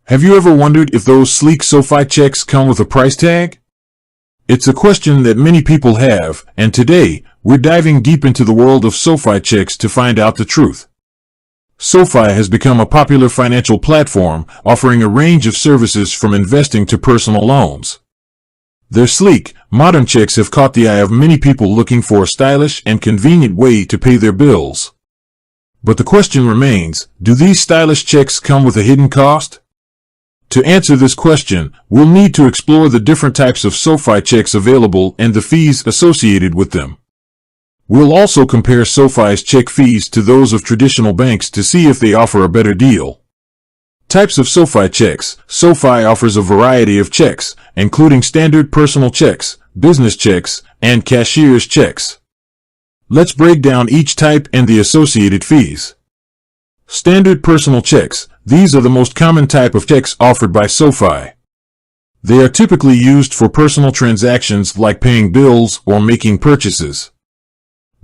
Have you ever wondered if those sleek SoFi checks come with a price tag? It's a question that many people have, and today, we're diving deep into the world of SoFi checks to find out the truth. SoFi has become a popular financial platform, offering a range of services from investing to personal loans. Their sleek, modern checks have caught the eye of many people looking for a stylish and convenient way to pay their bills. But the question remains, do these stylish checks come with a hidden cost? To answer this question, we'll need to explore the different types of SoFi checks available and the fees associated with them. We'll also compare SoFi's check fees to those of traditional banks to see if they offer a better deal. Types of SoFi checks. SoFi offers a variety of checks, including standard personal checks, business checks, and cashier's checks. Let's break down each type and the associated fees. Standard personal checks. These are the most common type of checks offered by SoFi. They are typically used for personal transactions like paying bills or making purchases.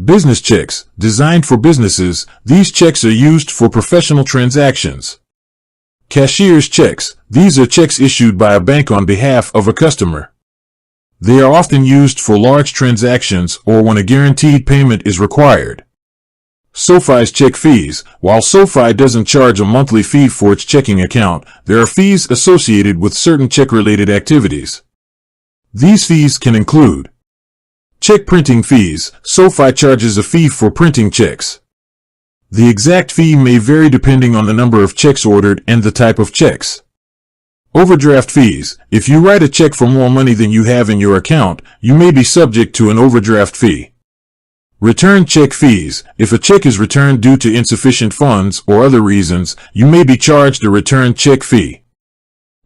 Business checks. Designed for businesses, these checks are used for professional transactions. Cashier's checks. These are checks issued by a bank on behalf of a customer. They are often used for large transactions or when a guaranteed payment is required. SoFi's check fees. While SoFi doesn't charge a monthly fee for its checking account, there are fees associated with certain check-related activities. These fees can include check printing fees. SoFi charges a fee for printing checks. The exact fee may vary depending on the number of checks ordered and the type of checks. Overdraft fees. If you write a check for more money than you have in your account, you may be subject to an overdraft fee. Return check fees. If a check is returned due to insufficient funds or other reasons, you may be charged a return check fee.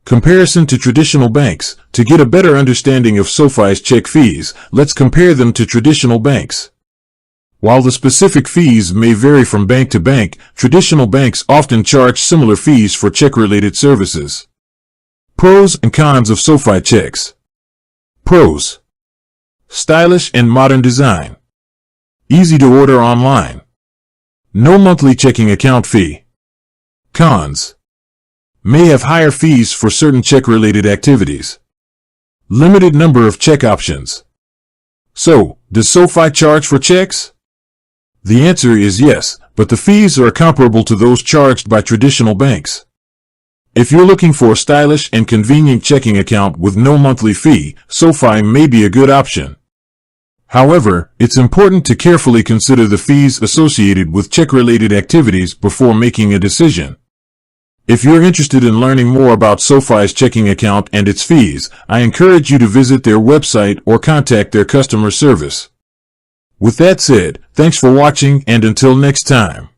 Comparison to traditional banks. To get a better understanding of SoFi's check fees, let's compare them to traditional banks. While the specific fees may vary from bank to bank, traditional banks often charge similar fees for check-related services. Pros and cons of SoFi checks. Pros. Stylish and modern design. Easy to order online. No monthly checking account fee. Cons. May have higher fees for certain check-related activities. Limited number of check options. So, does SoFi charge for checks? The answer is yes, but the fees are comparable to those charged by traditional banks. If you're looking for a stylish and convenient checking account with no monthly fee, SoFi may be a good option. However, it's important to carefully consider the fees associated with check-related activities before making a decision. If you're interested in learning more about SoFi's checking account and its fees, I encourage you to visit their website or contact their customer service. With that said, thanks for watching and until next time.